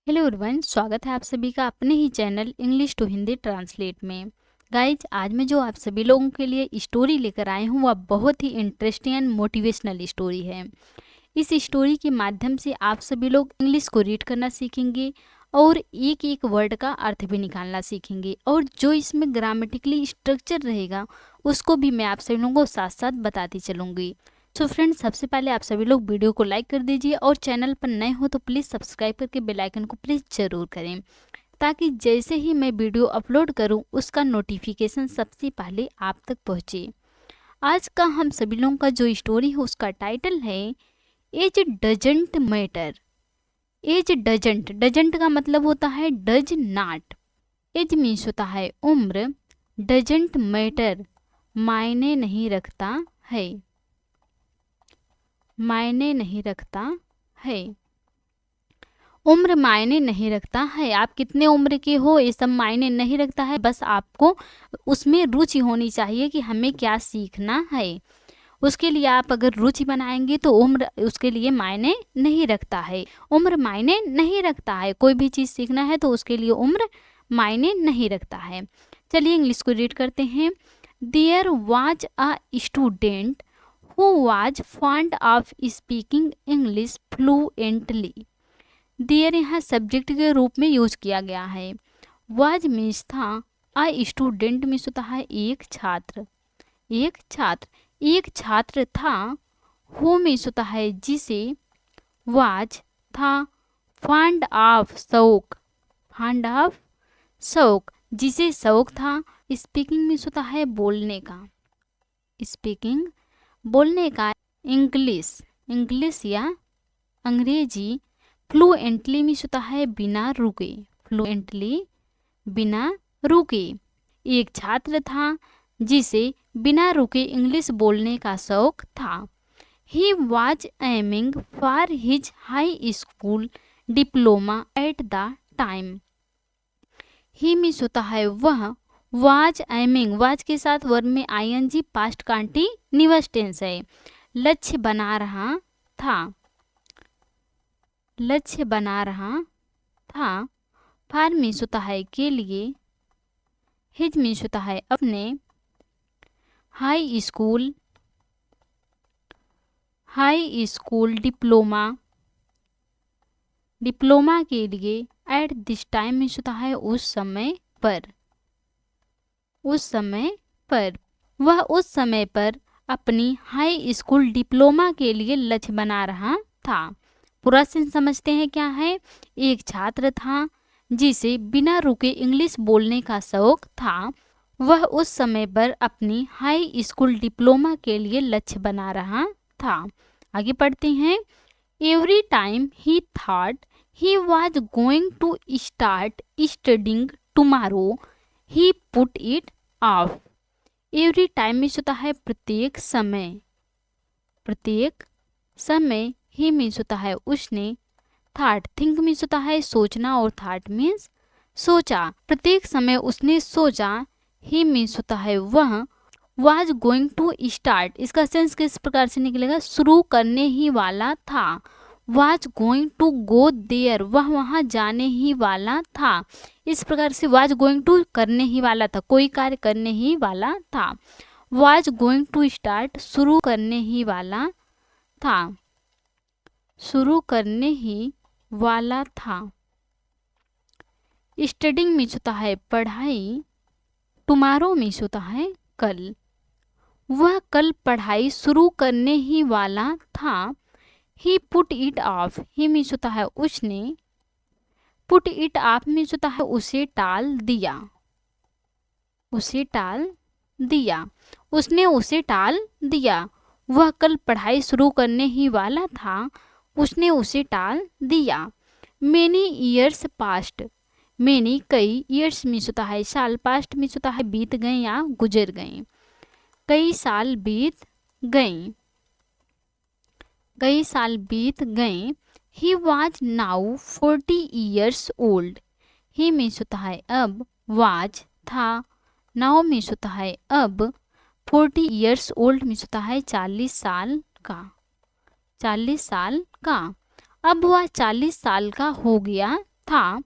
Hello everyone, स्वागत है आप सभी का अपने ही channel English to Hindi translate में। गाइज, आज मैं जो आप सभी लोगों के लिए स्टोरी लेकर आई हूँ वह बहुत ही इंटरेस्टिंग एंड मोटिवेशनल स्टोरी है। इस स्टोरी के माध्यम से आप सभी लोग इंग्लिश को रीड करना सीखेंगे और एक एक वर्ड का अर्थ भी निकालना सीखेंगे, और जो इसमें ग्रामेटिकली स्ट्रक्चर रहेगा उसको भी मैं आप सभी लोगों को साथ साथ बताती चलूँगी। सो फ्रेंड्स, सबसे पहले आप सभी लोग वीडियो को लाइक कर दीजिए और चैनल पर नए हो तो प्लीज़ सब्सक्राइब करके बेल आइकन को प्लीज़ ज़रूर करें, ताकि जैसे ही मैं वीडियो अपलोड करूं उसका नोटिफिकेशन सबसे पहले आप तक पहुंचे। आज का हम सभी लोगों का जो स्टोरी है उसका टाइटल है age doesn't matter. Age doesn't, doesn't का मतलब होता है डज नॉट। एज मीन्स होता है उम्र, डजंट मैटर मायने नहीं रखता है, मायने नहीं रखता है। उम्र मायने नहीं रखता है, आप कितने उम्र के हो ये सब मायने नहीं रखता है, बस आपको उसमें रुचि होनी चाहिए कि हमें क्या सीखना है। उसके लिए आप अगर रुचि बनाएंगे तो उम्र उसके लिए मायने नहीं रखता है। उम्र मायने नहीं रखता है, कोई भी चीज़ सीखना है तो उसके लिए उम्र मायने नहीं रखता है। चलिए इंग्लिश को रीड करते हैं। There was a student who was fond of speaking English fluently। There यहाँ सब्जेक्ट के रूप में यूज किया गया है। वाज मीन्स था, आ स्टूडेंट मीन्स होता है एक छात्र, एक छात्र, एक छात्र था। हु मीन्स होता है जिसे, वाज था, फंड ऑफ शौक, फंड ऑफ शौक जिसे शौक था। स्पीकिंग मीन्स होता है बोलने का, स्पीकिंग बोलने का। इंग्लिश, इंग्लिश या अंग्रेजी। फ्लुएंटली मीन्स होता है बिना रुके, फ्लुएंटली बिना रुके। एक छात्र था जिसे बिना रुके इंग्लिश बोलने का शौक था। He was aiming for his high school diploma at the time. He means होता है वह, वाज एमिंग, वाज के साथ वर्ब में आईएनजी पास्ट कंटीन्यूअस टेंस है। लक्ष्य बना रहा था, लक्ष्य बना रहा था। फॉर मीन्स होता है के लिए, हिज मीन्स होता है अपने। High school, high school diploma, diploma के लिए। एट दिस टाइम मीन्स होता है उस समय पर, उस समय पर। वह उस समय पर अपनी हाई स्कूल डिप्लोमा के लिए लक्ष्य बना रहा था। पूरा सेंस समझते हैं क्या है। एक छात्र था जिसे बिना रुके इंग्लिश बोलने का शौक था। वह उस समय पर अपनी हाई स्कूल डिप्लोमा के लिए लक्ष्य बना रहा था। आगे पढ़ते हैं। Every time he thought he was going to start studying tomorrow he put it off. Every time means होता है प्रत्येक समय, प्रत्येक समय। ही मीन्स होता है उसने। थॉट, थिंक मीन्स होता है सोचना और थॉट मीन्स सोचा। प्रत्येक समय उसने सोचा। ही मीन्स होता है वह। वाज गोइंग टू स्टार्ट, इसका सेंस किस प्रकार से निकलेगा, शुरू करने ही वाला था। Was going to go there, वह वहाँ जाने ही वाला था। इस प्रकार से वाज गोइंग टू करने ही वाला था, कोई कार्य करने ही वाला था। वाज गोइंग टू स्टार्ट, शुरू करने ही वाला था, शुरू करने ही वाला था। स्टडिंग मीन्स होता है पढ़ाई। टुमारो मीन्स होता है कल। वह कल पढ़ाई शुरू करने ही वाला था। He put it off, he means होता है उसने। पुट इट ऑफ मीन्स होता है उसे टाल दिया, उसे टाल दिया, उसने उसे टाल दिया। वह कल पढ़ाई शुरू करने ही वाला था, उसने उसे टाल दिया। मेनी ईयर्स पास्ट, मेनी कई, ईयर्स मीन्स होता है साल, पास्ट मीन्स होता है बीत गए या गुजर गए। कई साल बीत गए, कई साल बीत गए। He was now 40 years old. He means होता है अब, वाज था, नाउ मीन्स होता है अब, 40 ईयर्स ओल्ड मीन्स होता है 40 साल का, 40 साल का। अब वह 40 साल का हो गया था,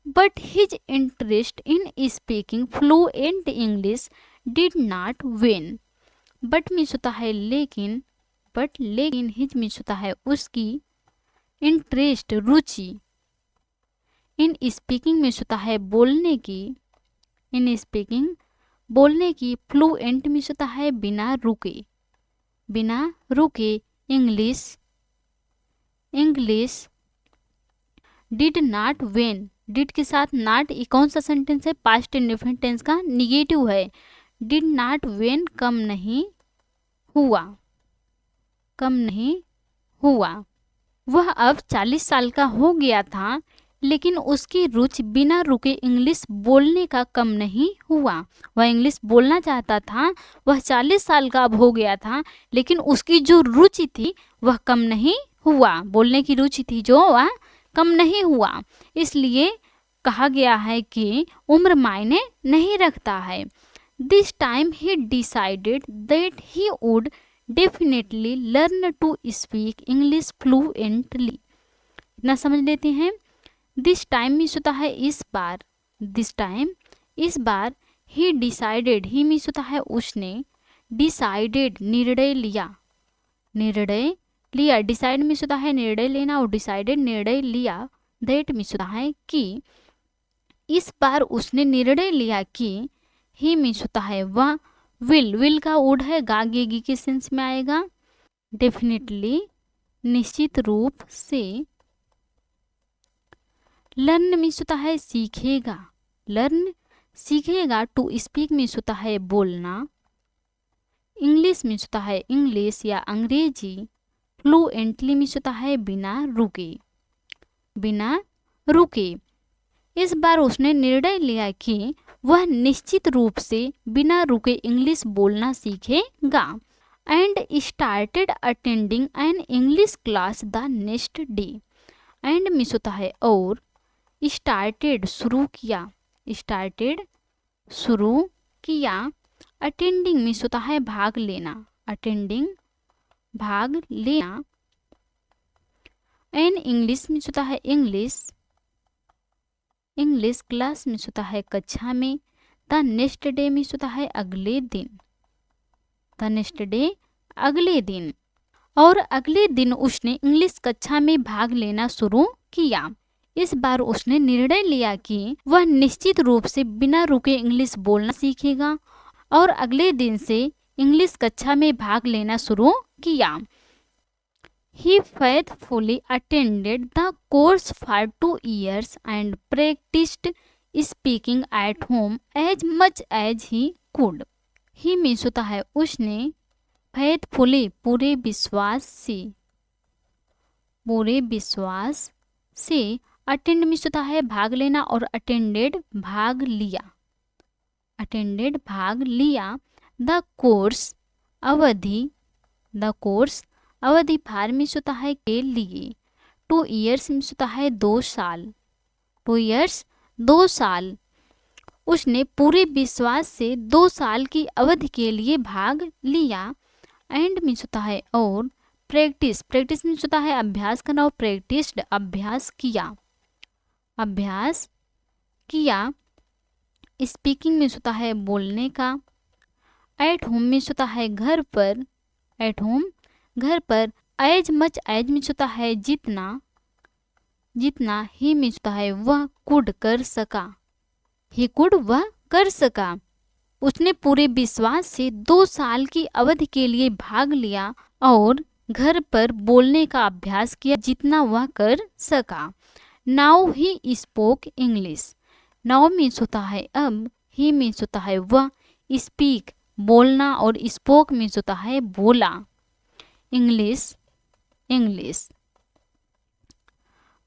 but his interest in speaking fluent English did not when. But means होता है लेकिन, बट लेकिन, हिज मीन्स होता है उसकी, interest Ruchi, in speaking means होता है बोलने की, इन स्पीकिंग बोलने की, फ्लुएंट मीन्स होता है बिना रुके, बिना रुके, English, English, did not when, did के साथ नॉट, ये कौन सा सेंटेंस है, पास्ट इंडेफिनिट टेंस का निगेटिव है, डिड नॉट वेन कम नहीं हुआ, कम नहीं हुआ। वह अब 40 साल का हो गया था, लेकिन उसकी रुचि बिना रुके इंग्लिश बोलने का कम नहीं हुआ। वह इंग्लिश बोलना चाहता था, वह 40 साल का अब हो गया था, लेकिन उसकी जो रुचि थी वह कम नहीं हुआ, बोलने की रुचि थी जो वह कम नहीं हुआ। इसलिए कहा गया है कि उम्र मायने नहीं रखता है। This time he decided that he would definitely learn to speak English fluently. इतना समझ लेते हैं। दिस टाइम मीन्स होता है इस बार, दिस टाइम इस बार, ही डिसाइडेड, ही मीन्स होता है उसने, डिसाइडेड निर्णय लिया, निर्णय लिया, डिसाइड मीन्स होता है निर्णय लेना और डिसाइडेड निर्णय लिया, दैट मीन्स होता है कि, इस बार उसने निर्णय लिया कि, ही मीन्स होता है वह, विल, विल का वुड है गागेगी के सेंस में आएगा, डेफिनेटली निश्चित रूप से, लर्न मीन्स होता है सीखेगा, लर्न सीखेगा, टू स्पीक मीन्स होता है बोलना, इंग्लिश मीन्स होता है इंग्लिश या अंग्रेजी, फ्लुएंटली मीन्स होता है बिना रुके, बिना रुके। इस बार उसने निर्णय लिया कि वह निश्चित रूप से बिना रुके इंग्लिश बोलना सीखेगा, and started attending an English class the next day. And means होता है और, स्टार्टेड शुरू किया, स्टार्टेड शुरू किया, अटेंडिंग मीन्स होता है भाग लेना, अटेंडिंग भाग लेना, एन इंग्लिश मीन्स होता है इंग्लिश, इंग्लिश क्लास मीन्स होता है कक्षा में, द नेक्स्ट डे मीन्स होता है अगले दिन, द नेक्स्ट डे अगले दिन, और अगले दिन उसने इंग्लिश कक्षा में भाग लेना शुरू किया। इस बार उसने निर्णय लिया कि वह निश्चित रूप से बिना रुके इंग्लिश बोलना सीखेगा और अगले दिन से इंग्लिश कक्षा में भाग लेना शुरू किया। He faithfully attended the course for 2 years and practiced speaking at home as much as he could. He means होता है उसने, faithfully पूरे विश्वास से, पूरे विश्वास से, अटेंड मीन्स होता है भाग लेना और अटेंडेड भाग लिया, अटेंडेड भाग लिया, द कोर्स अवधि, द कोर्स अवधि, फार मीन्स होता है के लिए, 2 years मीन्स होता है 2 साल, 2 years 2 साल, उसने पूरे विश्वास से 2 साल की अवधि के लिए भाग लिया। एंड मीन्स होता है और, प्रैक्टिस, प्रैक्टिस मीन्स होता है अभ्यास करना और प्रैक्टिस्ड अभ्यास किया, अभ्यास किया, स्पीकिंग मीन्स होता है बोलने का, एट होम मीन्स होता है घर पर, एट होम घर पर, एज मच एज मीन्स होता है जितना, जितना, ही मीन्स होता है वह कुड कर सका, ही कुड वह कर सका, उसने पूरे विश्वास से 2 साल की अवधि के लिए भाग लिया और घर पर बोलने का अभ्यास किया जितना वह कर सका। Now he spoke English, now means होता है अब, ही मीन्स होता है वह, स्पीक बोलना और स्पोक मीन्स होता है बोला, इंग्लिश, इंग्लिश,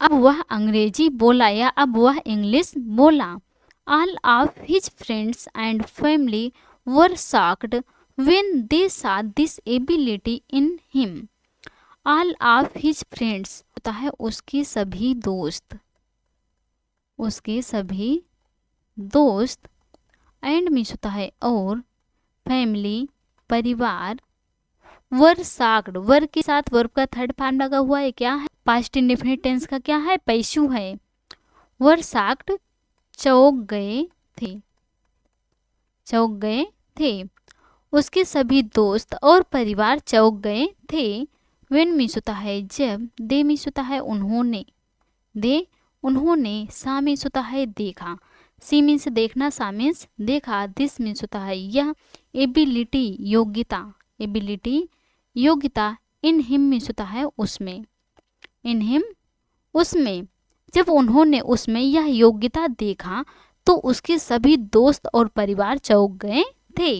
अब वह अंग्रेजी बोला या अब वह इंग्लिश बोला। All of his friends and family were shocked when they saw this ability in him. All of his friends होता है उसके सभी दोस्त, उसके सभी दोस्त, एंड मीन्स होता है और, फैमिली परिवार, वर शाक्ड, वर के साथ वर्ब का थर्ड फॉर्म लगा हुआ है, क्या है, पास्ट इंडेफिनिट टेंस का क्या है, पैशु है, वर शाक्ड, चौंक गए थे, चौंक गए थे। उसके सभी दोस्त और परिवार चौंक गए थे। व्हेन मीन्स होता है जब, दे मीन्स होता है उन्होंने, दे उन्होंने, सा मीन्स होता है देखा, सी मीन्स देखना, सा मीन्स देखा, दिस मीन्स होता है यह, एबिलिटी योग्यता, एबिलिटी योग्यता, इन हिम मीन्स होता है उसमें, इन हिम उसमें। जब उन्होंने उसमें यह योग्यता देखा तो उसके सभी दोस्त और परिवार चौंक गए थे।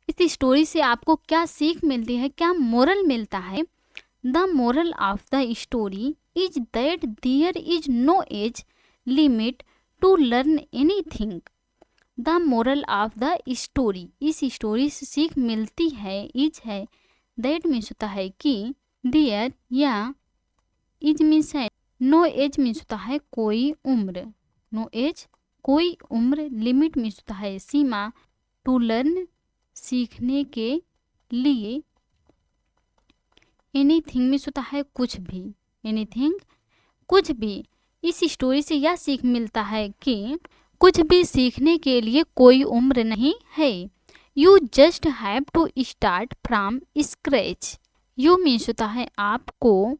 इस स्टोरी से आपको क्या सीख मिलती है, क्या मोरल मिलता है? The moral of the story is that there is no age limit to learn anything. The moral of the story, इस स्टोरी से सीख मिलती है, इज है, दैट मीन्स होता है कि, देयर या इज मीन्स है, नो एज मीन्स होता है कोई उम्र, नो एज कोई उम्र, लिमिट मीन्स होता है सीमा, टू लर्न सीखने के लिए, एनीथिंग मीन्स होता है कुछ भी, एनीथिंग कुछ भी। इस स्टोरी से यह सीख मिलता है कि कुछ भी सीखने के लिए कोई उम्र नहीं है। You just have to start from scratch. You means होता है आपको,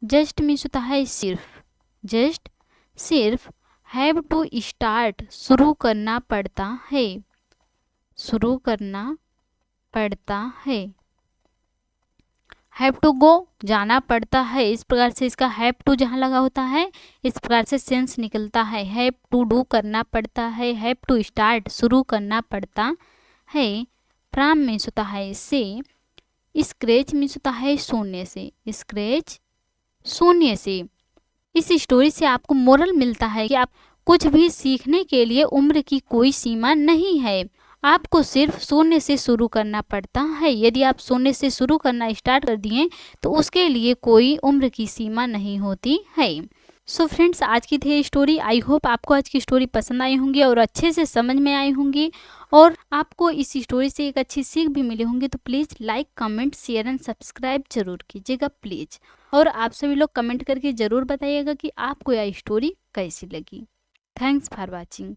जस्ट मीन्स होता है सिर्फ, जस्ट सिर्फ, हैव टू स्टार्ट शुरू करना पड़ता है, शुरू करना पड़ता है। हैव टू गो जाना पड़ता है, इस प्रकार से इसका हैव टू जहाँ लगा होता है इस प्रकार से सेंस निकलता है। हैव टू डू करना पड़ता है, हैव टू स्टार्ट शुरू करना पड़ता है। फ्रॉम मीन्स होता है से, स्क्रैच मीन्स होता है शून्य से, स्क्रैच शून्य से। इस स्टोरी से आपको मोरल मिलता है कि आप कुछ भी सीखने के लिए उम्र की कोई सीमा नहीं है, आपको सिर्फ शून्य से शुरू करना पड़ता है। यदि आप शून्य से शुरू करना स्टार्ट कर दिए तो उसके लिए कोई उम्र की सीमा नहीं होती है। सो फ्रेंड्स, आज की थी स्टोरी। आई होप आपको आज की स्टोरी पसंद आई होंगी और अच्छे से समझ में आई होंगी और आपको इस स्टोरी से एक अच्छी सीख भी मिली होंगी। तो please like, comment, share and subscribe जरूर कीजिएगा प्लीज़। और आप सभी लोग कमेंट करके ज़रूर बताइएगा कि आपको यह स्टोरी कैसी लगी। Thanks for watching.